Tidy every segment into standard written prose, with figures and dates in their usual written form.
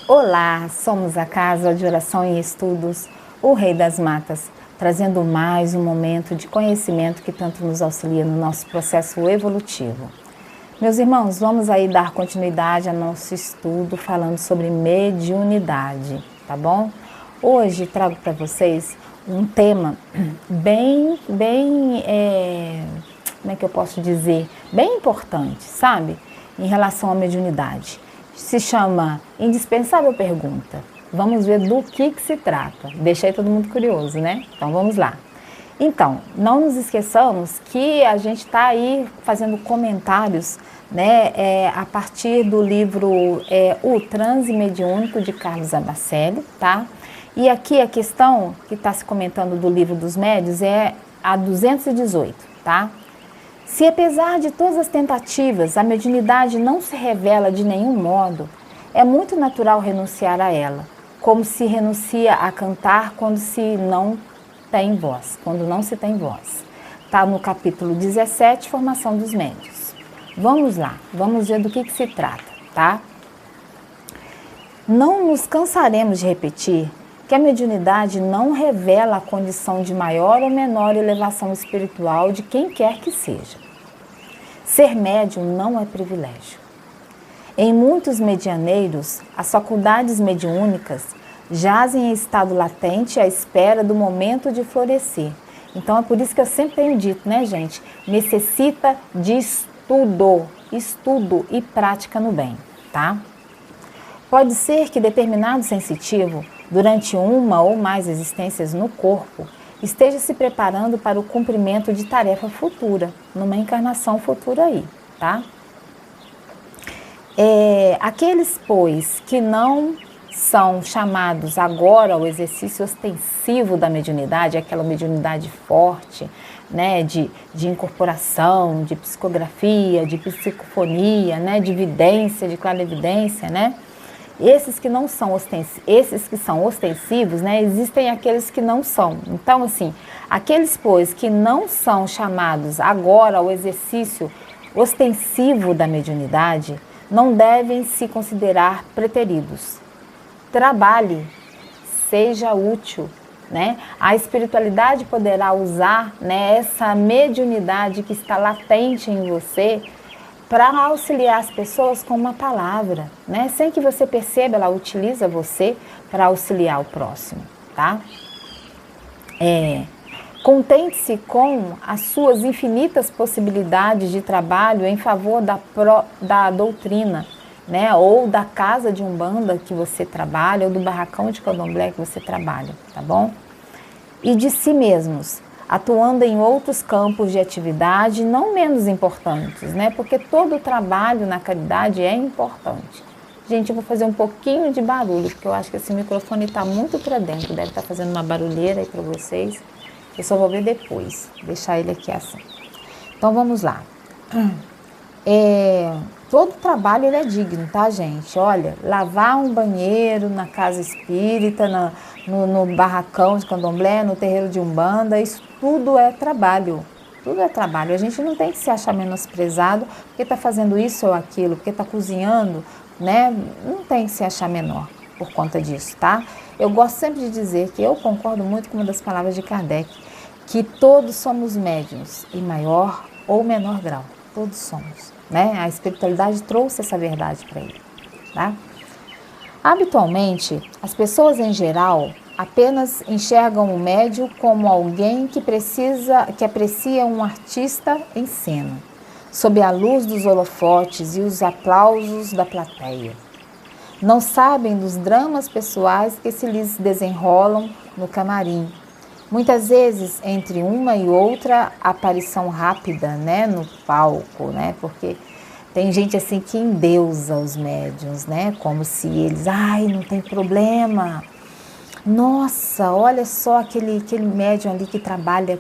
Olá, somos a Casa de Oração e Estudos, o Rei das Matas, trazendo mais um momento de conhecimento que tanto nos auxilia no nosso processo evolutivo. Meus irmãos, vamos aí dar continuidade ao nosso estudo falando sobre mediunidade, tá bom? Hoje trago para vocês um tema como é que eu posso dizer? Bem importante, sabe? Em relação à mediunidade. Se chama Indispensável Pergunta. Vamos ver do que se trata. Deixei todo mundo curioso, né? Então vamos lá. Então, não nos esqueçamos que a gente está aí fazendo comentários, né, a partir do livro O Transe Mediúnico de Carlos Abacelli, tá? E aqui a questão que está se comentando do livro dos médios é a 218, tá? Se apesar de todas as tentativas, a mediunidade não se revela de nenhum modo, é muito natural renunciar a ela, como se renuncia a cantar quando se não tem voz, quando não se tem voz. Está no capítulo 17, Formação dos Médiuns. Vamos lá, vamos ver do que se trata, tá? Não nos cansaremos de repetir que a mediunidade não revela a condição de maior ou menor elevação espiritual de quem quer que seja. Ser médium não é privilégio. Em muitos medianeiros, as faculdades mediúnicas jazem em estado latente à espera do momento de florescer. Então é por isso que eu sempre tenho dito, né, gente? Necessita de estudo e prática no bem, tá? Pode ser que determinado sensitivo, durante uma ou mais existências no corpo, esteja se preparando para o cumprimento de tarefa futura, numa encarnação futura aí, tá? Aqueles, pois, que não são chamados agora ao exercício ostensivo da mediunidade, aquela mediunidade forte, né, de incorporação, de psicografia, de psicofonia, né, de vidência, de clarividência, né? Esses que não são esses que são ostensivos, né, existem aqueles que não são. Então, assim, aqueles, pois, que não são chamados agora ao exercício ostensivo da mediunidade, não devem se considerar preteridos. Trabalhe, seja útil, né? A espiritualidade poderá usar, né, essa mediunidade que está latente em você para auxiliar as pessoas com uma palavra, né? Sem que você perceba, ela utiliza você para auxiliar o próximo, tá? Contente-se com as suas infinitas possibilidades de trabalho em favor da doutrina, né? Ou da casa de umbanda que você trabalha, ou do barracão de candomblé que você trabalha, tá bom? E de si mesmos, atuando em outros campos de atividade não menos importantes, né? Porque todo trabalho na caridade é importante. Gente, eu vou fazer um pouquinho de barulho, porque eu acho que esse microfone está muito para dentro, deve estar fazendo uma barulheira aí para vocês. Eu só vou ver depois, deixar ele aqui assim. Então vamos lá. Todo trabalho ele é digno, tá, gente? Olha, lavar um banheiro na casa espírita, no barracão de candomblé, no terreiro de umbanda, isso tudo é trabalho. Tudo é trabalho. A gente não tem que se achar menosprezado porque está fazendo isso ou aquilo, porque está cozinhando, né? Não tem que se achar menor por conta disso, tá? Eu gosto sempre de dizer que eu concordo muito com uma das palavras de Kardec, que todos somos médiuns, em maior ou menor grau. Todos somos, né? A espiritualidade trouxe essa verdade para ele, tá? Habitualmente, as pessoas em geral apenas enxergam o médium como alguém que aprecia um artista em cena, sob a luz dos holofotes e os aplausos da plateia. Não sabem dos dramas pessoais que se lhes desenrolam no camarim. Muitas vezes, entre uma e outra aparição rápida, né, no palco, né, porque tem gente assim que endeusa os médiuns, né, como se eles, não tem problema. Nossa, olha só aquele médium ali que trabalha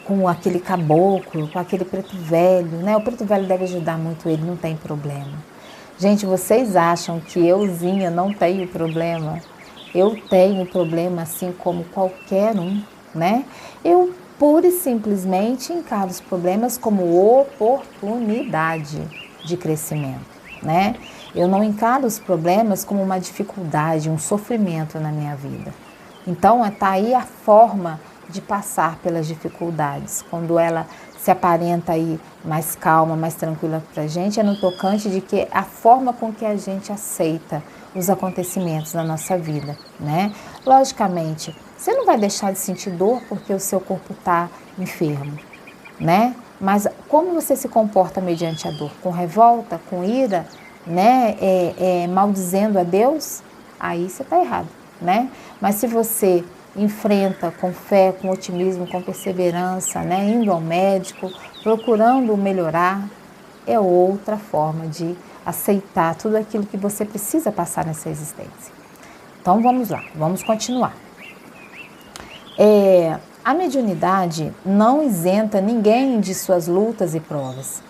com aquele caboclo, com aquele preto velho, né, o preto velho deve ajudar muito ele, não tem problema. Gente, vocês acham que euzinha não tenho problema? Eu tenho problema assim como qualquer um, né? Eu pura e simplesmente encaro os problemas como oportunidade de crescimento, né? Eu não encaro os problemas como uma dificuldade, um sofrimento na minha vida. Então, está aí a forma de passar pelas dificuldades. Quando ela se aparenta aí mais calma, mais tranquila para a gente, é no tocante de que a forma com que a gente aceita os acontecimentos na nossa vida, né? Logicamente, você não vai deixar de sentir dor porque o seu corpo está enfermo, né? Mas como você se comporta mediante a dor? Com revolta, com ira, né? Maldizendo a Deus? Aí você está errado, né? Mas se você enfrenta com fé, com otimismo, com perseverança, né? Indo ao médico, procurando melhorar, é outra forma de aceitar tudo aquilo que você precisa passar nessa existência. Então vamos lá, vamos continuar. A mediunidade não isenta ninguém de suas lutas e provas.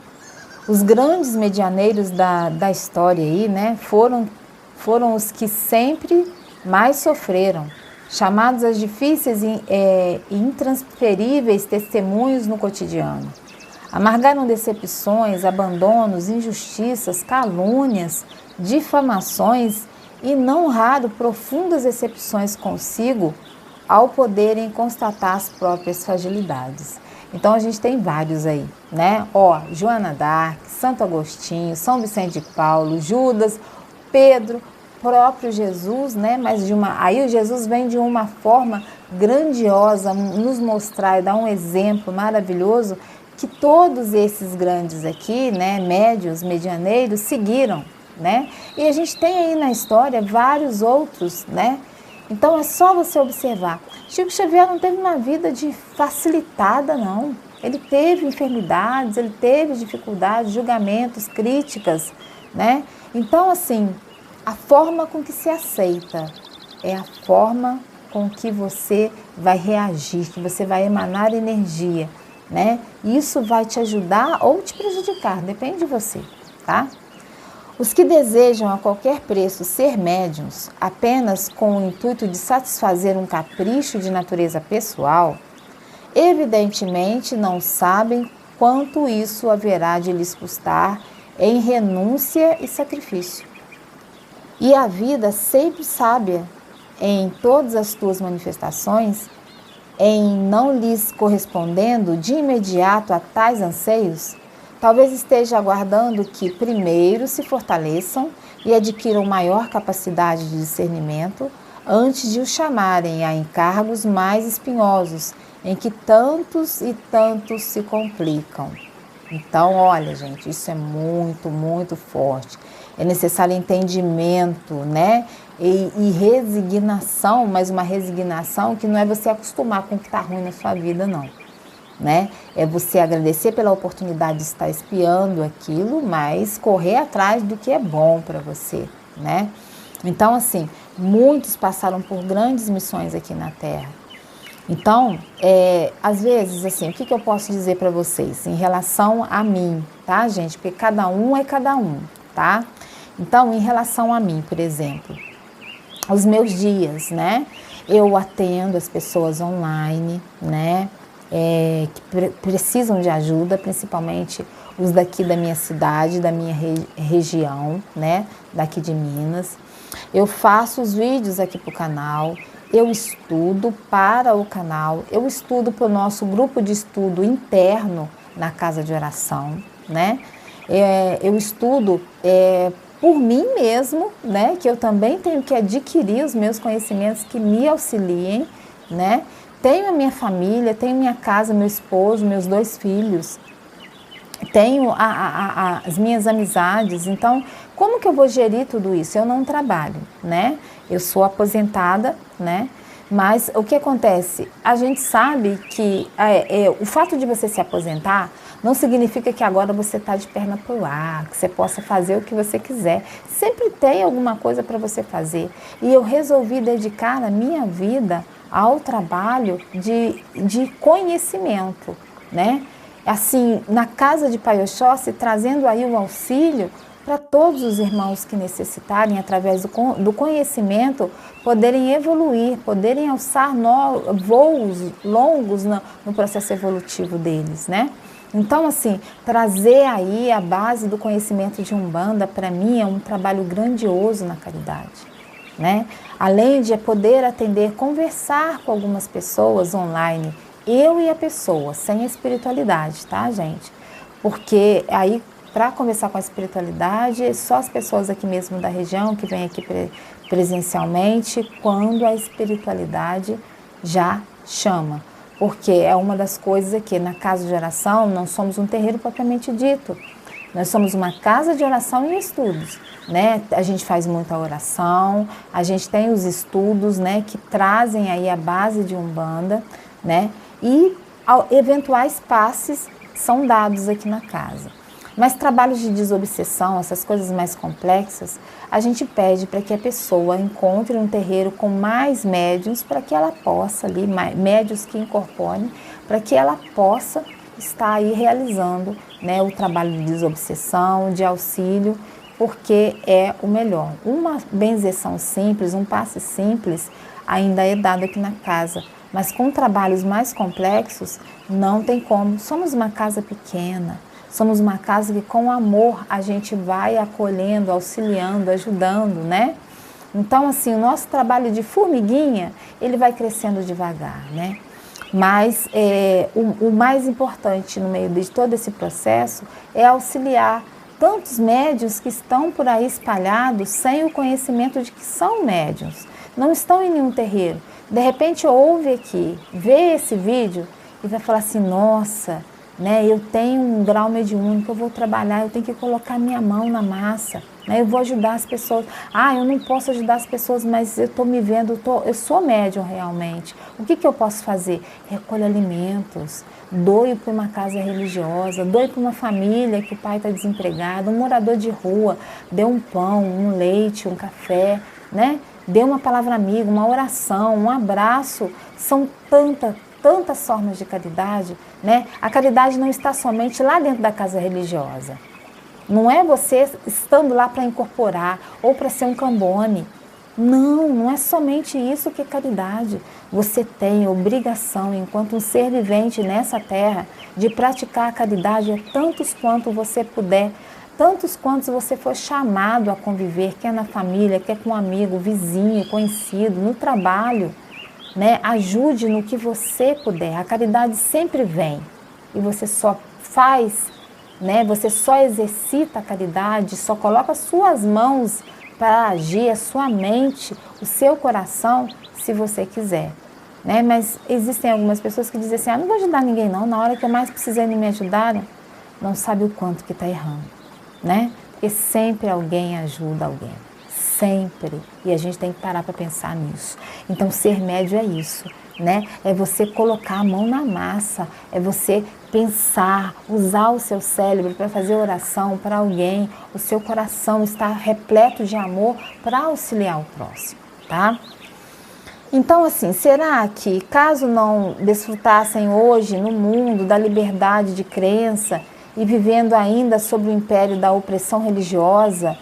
Os grandes medianeiros da história aí, né, foram os que sempre mais sofreram, chamados a difíceis e intransferíveis testemunhos no cotidiano. Amargaram decepções, abandonos, injustiças, calúnias, difamações e, não raro, profundas decepções consigo ao poderem constatar as próprias fragilidades. Então a gente tem vários aí, né? Joana d'Arc, Santo Agostinho, São Vicente de Paulo, Judas, Pedro, próprio Jesus, né? Mas aí o Jesus vem de uma forma grandiosa, nos mostrar e dar um exemplo maravilhoso que todos esses grandes aqui, né, médios, medianeiros, seguiram, né? E a gente tem aí na história vários outros, né? Então é só você observar. Chico Xavier não teve uma vida de facilitada, não. Ele teve enfermidades, ele teve dificuldades, julgamentos, críticas, né? Então, assim, a forma com que se aceita é a forma com que você vai reagir, que você vai emanar energia, né? Isso vai te ajudar ou te prejudicar, depende de você, tá? Os que desejam a qualquer preço ser médiuns apenas com o intuito de satisfazer um capricho de natureza pessoal, evidentemente não sabem quanto isso haverá de lhes custar em renúncia e sacrifício. E a vida sempre sábia, em todas as tuas manifestações, em não lhes correspondendo de imediato a tais anseios, talvez esteja aguardando que primeiro se fortaleçam e adquiram maior capacidade de discernimento antes de os chamarem a encargos mais espinhosos, em que tantos e tantos se complicam. Então, olha, gente, isso é muito, muito forte. É necessário entendimento, né? E resignação, mas uma resignação que não é você acostumar com o que está ruim na sua vida, não. Né? É você agradecer pela oportunidade de estar espiando aquilo, mas correr atrás do que é bom para você, né? Então, assim, muitos passaram por grandes missões aqui na Terra. Então, às vezes, assim, o que eu posso dizer para vocês em relação a mim, tá, gente? Porque cada um é cada um, tá? Então, em relação a mim, por exemplo, os meus dias, né? Eu atendo as pessoas online, né? Que precisam de ajuda, principalmente os daqui da minha cidade, da minha região, né? Daqui de Minas. Eu faço os vídeos aqui para o canal, eu estudo para o canal, eu estudo para o nosso grupo de estudo interno na casa de oração, né? Eu estudo por mim mesmo, né? Que eu também tenho que adquirir os meus conhecimentos que me auxiliem, né? Tenho a minha família, tenho minha casa, meu esposo, meus 2 filhos, tenho as minhas amizades. Então, como que eu vou gerir tudo isso? Eu não trabalho, né? Eu sou aposentada, né? Mas o que acontece? A gente sabe que o fato de você se aposentar não significa que agora você está de perna para o ar, que você possa fazer o que você quiser. Sempre tem alguma coisa para você fazer. E eu resolvi dedicar a minha vida ao trabalho de conhecimento, né? Assim, na casa de Pai Oxóssi, trazendo aí o auxílio para todos os irmãos que necessitarem, através do conhecimento, poderem evoluir, poderem alçar voos longos no processo evolutivo deles, né? Então, assim, trazer aí a base do conhecimento de Umbanda, para mim, é um trabalho grandioso na caridade, né? Além de poder atender, conversar com algumas pessoas online, eu e a pessoa, sem a espiritualidade, tá, gente? Porque aí, para conversar com a espiritualidade, só as pessoas aqui mesmo da região que vêm aqui presencialmente, quando a espiritualidade já chama. Porque é uma das coisas aqui, na casa de oração, não somos um terreiro propriamente dito. Nós somos uma casa de oração e estudos, né? A gente faz muita oração, a gente tem os estudos, né, que trazem aí a base de Umbanda, né? E eventuais passes são dados aqui na casa. Mas trabalhos de desobsessão, essas coisas mais complexas, a gente pede para que a pessoa encontre um terreiro com mais médiuns para que ela possa ali, médiuns que incorporem, para que ela possa estar aí realizando, né, o trabalho de desobsessão, de auxílio, porque é o melhor. Uma benzeção simples, um passe simples ainda é dado aqui na casa, mas com trabalhos mais complexos não tem como. Somos uma casa pequena. Somos uma casa que com amor a gente vai acolhendo, auxiliando, ajudando, né? Então, assim, o nosso trabalho de formiguinha, ele vai crescendo devagar, né? Mas o mais importante no meio de todo esse processo é auxiliar tantos médiuns que estão por aí espalhados sem o conhecimento de que são médiuns. Não estão em nenhum terreiro. De repente ouve aqui, vê esse vídeo e vai falar assim, nossa, né, eu tenho um grau mediúnico, eu vou trabalhar, eu tenho que colocar minha mão na massa, né, eu vou ajudar as pessoas. Eu não posso ajudar as pessoas, mas eu estou me vendo, eu sou médium realmente. O que eu posso fazer? Recolho alimentos, doe para uma casa religiosa, doe para uma família que o pai está desempregado, um morador de rua, dê um pão, um leite, um café, né? Dê uma palavra amiga, uma oração, um abraço. São tantas formas de caridade, né? A caridade não está somente lá dentro da casa religiosa. Não é você estando lá para incorporar ou para ser um cambone. Não é somente isso que é caridade. Você tem obrigação, enquanto um ser vivente nessa terra, de praticar a caridade a tantos quanto você puder, tantos quantos você for chamado a conviver, quer na família, quer com um amigo, vizinho, conhecido, no trabalho. Né? Ajude no que você puder. A caridade sempre vem e você só faz, né? Você só exercita a caridade, só coloca as suas mãos para agir, a sua mente, o seu coração, se você quiser, né? Mas existem algumas pessoas que dizem assim, não vou ajudar ninguém não, na hora que eu mais precisei não me ajudaram, não sabe o quanto que está errando, né? Porque sempre alguém ajuda alguém. Sempre. E a gente tem que parar para pensar nisso. Então, ser médio é isso, né? É você colocar a mão na massa, é você pensar, usar o seu cérebro para fazer oração para alguém, o seu coração está repleto de amor para auxiliar o próximo, tá? Então, assim, será que caso não desfrutassem hoje no mundo da liberdade de crença e vivendo ainda sob o império da opressão religiosa,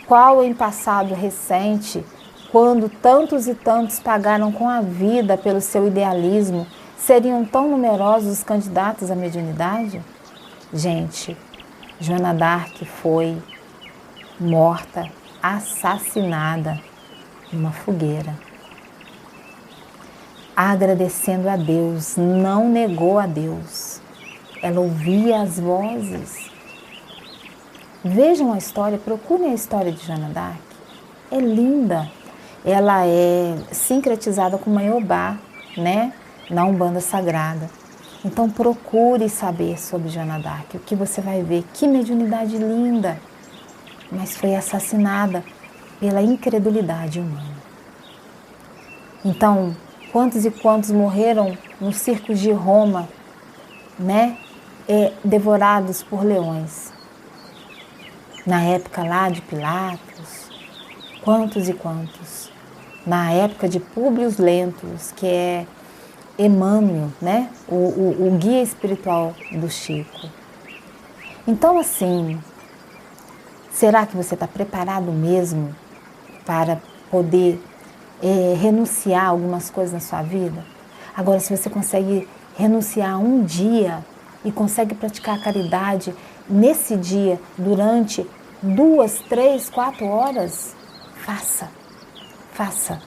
qual em passado recente, quando tantos e tantos pagaram com a vida pelo seu idealismo, seriam tão numerosos os candidatos à mediunidade? Gente, Joana d'Arc foi morta, assassinada numa fogueira. Agradecendo a Deus, não negou a Deus. Ela ouvia as vozes. Vejam a história, procurem a história de Joana d'Arc. É linda. Ela é sincretizada com Maiobá, né? Na Umbanda Sagrada. Então procure saber sobre Joana d'Arc, o que você vai ver. Que mediunidade linda! Mas foi assassinada pela incredulidade humana. Então, quantos e quantos morreram nos circos de Roma, né? Devorados por leões. Na época lá de Pilatos, quantos e quantos. Na época de Públio Lentulus, que é Emmanuel, né? O guia espiritual do Chico. Então, assim, será que você está preparado mesmo para poder renunciar a algumas coisas na sua vida? Agora, se você consegue renunciar um dia, e consegue praticar a caridade nesse dia, durante 2, 3, 4 horas, faça,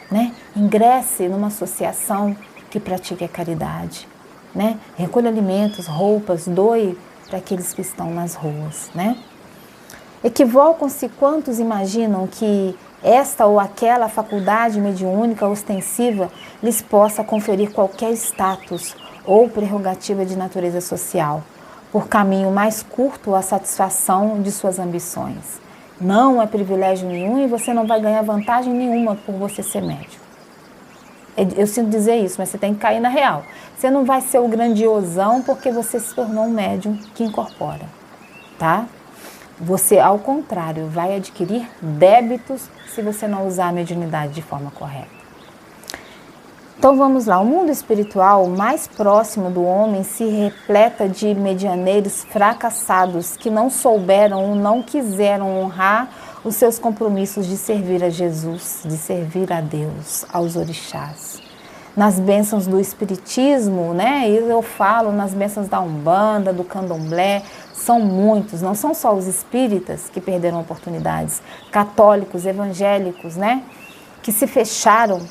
né? Ingresse numa associação que pratique a caridade, né? Recolha alimentos, roupas, doe para aqueles que estão nas ruas, né? Equivocam-se quantos imaginam que esta ou aquela faculdade mediúnica ostensiva lhes possa conferir qualquer status ou prerrogativa de natureza social, por caminho mais curto à satisfação de suas ambições. Não é privilégio nenhum e você não vai ganhar vantagem nenhuma por você ser médium. Eu sinto dizer isso, mas você tem que cair na real. Você não vai ser o grandiosão porque você se tornou um médium que incorpora, tá? Você, ao contrário, vai adquirir débitos se você não usar a mediunidade de forma correta. Então vamos lá, o mundo espiritual mais próximo do homem se repleta de medianeiros fracassados que não souberam ou não quiseram honrar os seus compromissos de servir a Jesus, de servir a Deus, aos orixás. Nas bênçãos do espiritismo, né? Eu falo nas bênçãos da Umbanda, do Candomblé, são muitos, não são só os espíritas que perderam oportunidades, católicos, evangélicos, né? Que se fecharam,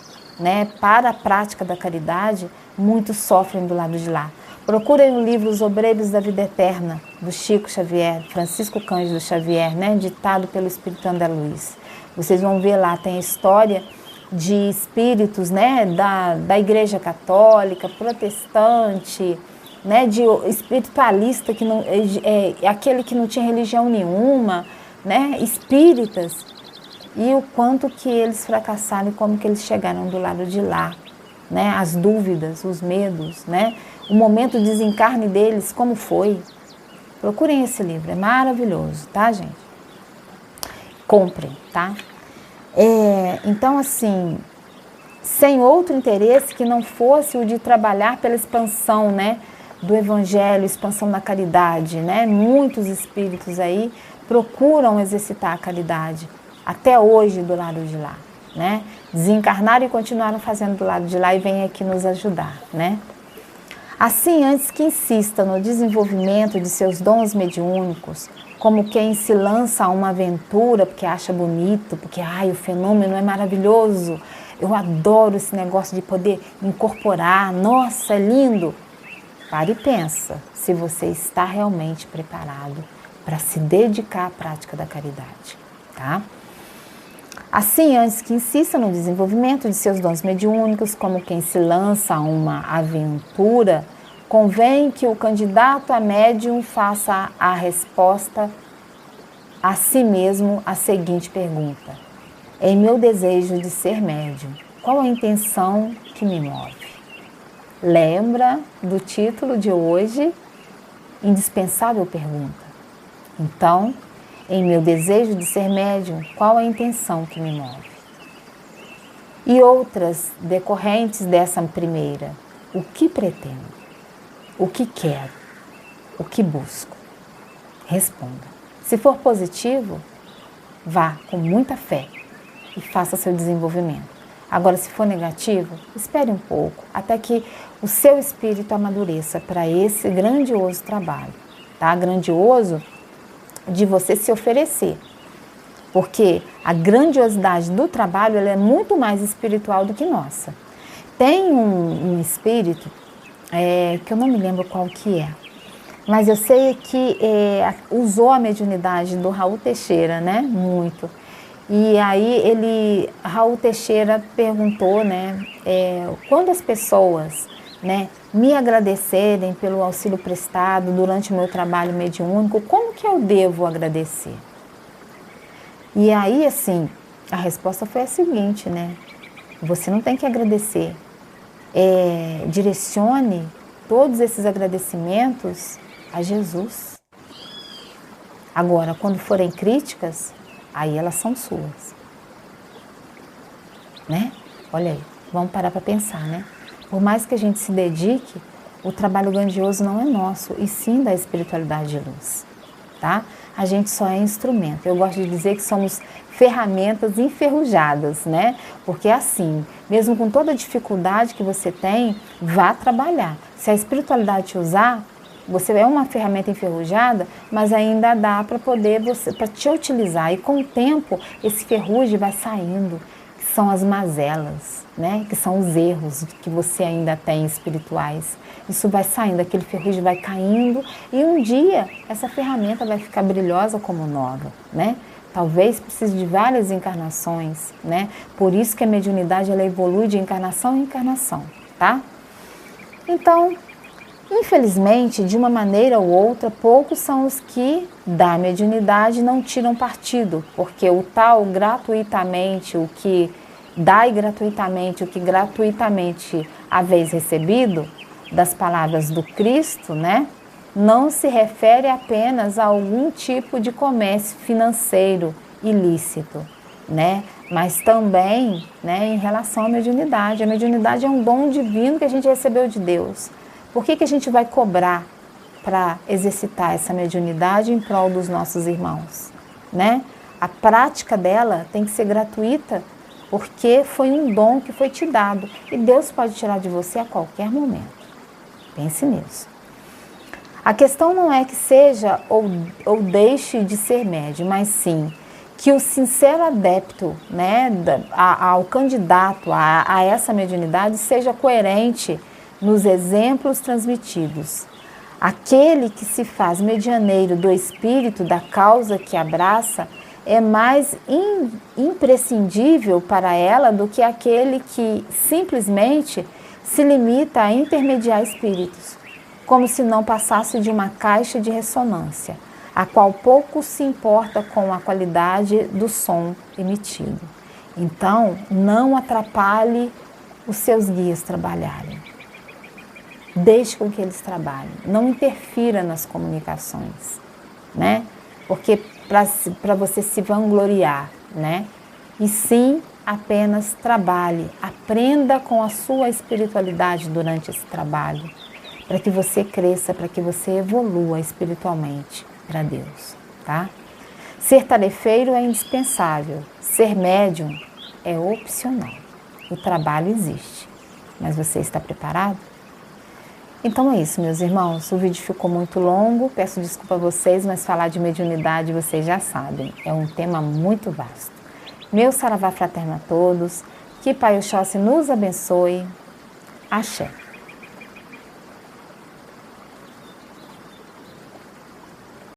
né, para a prática da caridade, muitos sofrem do lado de lá. Procurem o livro Os Obreiros da Vida Eterna, do Chico Xavier, Francisco Cândido Xavier, né, ditado pelo Espírito André Luiz. Vocês vão ver lá, tem a história de espíritos, né, da Igreja Católica, protestante, né, de espiritualista, que não, aquele que não tinha religião nenhuma, né, espíritas, e o quanto que eles fracassaram e como que eles chegaram do lado de lá, né? As dúvidas, os medos, né? O momento de desencarne deles, como foi. Procurem esse livro, é maravilhoso, tá, gente? Comprem, tá? Então, assim, sem outro interesse que não fosse o de trabalhar pela expansão, né, do evangelho, expansão da caridade, né? Muitos espíritos aí procuram exercitar a caridade, até hoje do lado de lá, né? Desencarnaram e continuaram fazendo do lado de lá e vêm aqui nos ajudar, né? Assim, antes que insista no desenvolvimento de seus dons mediúnicos, como quem se lança a uma aventura porque acha bonito, porque o fenômeno é maravilhoso, eu adoro esse negócio de poder incorporar, nossa, é lindo. Pare e pensa se você está realmente preparado para se dedicar à prática da caridade, tá? Assim, antes que insista no desenvolvimento de seus dons mediúnicos, como quem se lança a uma aventura, convém que o candidato a médium faça a resposta a si mesmo a seguinte pergunta: em meu desejo de ser médium, qual a intenção que me move? Lembra do título de hoje? Indispensável pergunta. Então, em meu desejo de ser médium, qual a intenção que me move? E outras decorrentes dessa primeira: o que pretendo? O que quero? O que busco? Responda. Se for positivo, vá com muita fé e faça seu desenvolvimento. Agora, se for negativo, espere um pouco, até que o seu espírito amadureça para esse grandioso trabalho, tá? Grandioso de você se oferecer, porque a grandiosidade do trabalho ela é muito mais espiritual do que nossa. Tem um espírito, que eu não me lembro qual que é, mas eu sei que usou a mediunidade do Raul Teixeira, né, muito. E aí Raul Teixeira perguntou, né, quando as pessoas, né, me agradecerem pelo auxílio prestado durante o meu trabalho mediúnico, como que eu devo agradecer? E aí, assim, a resposta foi a seguinte, né? Você não tem que agradecer. Direcione todos esses agradecimentos a Jesus. Agora, quando forem críticas, aí elas são suas. Né? Olha aí, vamos parar para pensar, né? Por mais que a gente se dedique, o trabalho grandioso não é nosso, e sim da espiritualidade de luz, tá? A gente só é instrumento. Eu gosto de dizer que somos ferramentas enferrujadas, né? Porque assim, mesmo com toda a dificuldade que você tem, vá trabalhar. Se a espiritualidade te usar, Você é uma ferramenta enferrujada, mas ainda dá para poder para te utilizar. E com o tempo, esse ferrugem vai saindo, que são as mazelas, né? Que são os erros que você ainda tem espirituais. Isso vai saindo, aquele ferrugem vai caindo e um dia essa ferramenta vai ficar brilhosa como nova, né? Talvez precise de várias encarnações, né? Por isso que a mediunidade ela evolui de encarnação em encarnação, tá? Então, infelizmente, de uma maneira ou outra, poucos são os que da mediunidade não tiram partido, porque o tal gratuitamente, o que dai gratuitamente, o que gratuitamente haveis recebido, das palavras do Cristo, né? Não se refere apenas a algum tipo de comércio financeiro ilícito, né? Mas também, né, em relação à mediunidade. A mediunidade é um dom divino que a gente recebeu de Deus. Por que a gente vai cobrar para exercitar essa mediunidade em prol dos nossos irmãos, né? A prática dela tem que ser gratuita, porque foi um dom que foi te dado e Deus pode tirar de você a qualquer momento. Pense nisso. A questão não é que seja ou deixe de ser médium, mas sim que o sincero adepto, né, ao candidato a essa mediunidade seja coerente nos exemplos transmitidos. Aquele que se faz medianeiro do espírito, da causa que abraça, é mais imprescindível para ela do que aquele que simplesmente se limita a intermediar espíritos, como se não passasse de uma caixa de ressonância, a qual pouco se importa com a qualidade do som emitido. Então, não atrapalhe os seus guias trabalharem. Deixe com que eles trabalhem, não interfira nas comunicações, né? Porque para você se vangloriar, né? E sim, apenas trabalhe, aprenda com a sua espiritualidade durante esse trabalho, para que você cresça, para que você evolua espiritualmente para Deus, tá? Ser tarefeiro é indispensável, ser médium é opcional. O trabalho existe, mas você está preparado? Então é isso, meus irmãos, o vídeo ficou muito longo, peço desculpa a vocês, mas falar de mediunidade vocês já sabem, é um tema muito vasto. Meu saravá fraterno a todos, que Pai Oxóssi nos abençoe. Axé.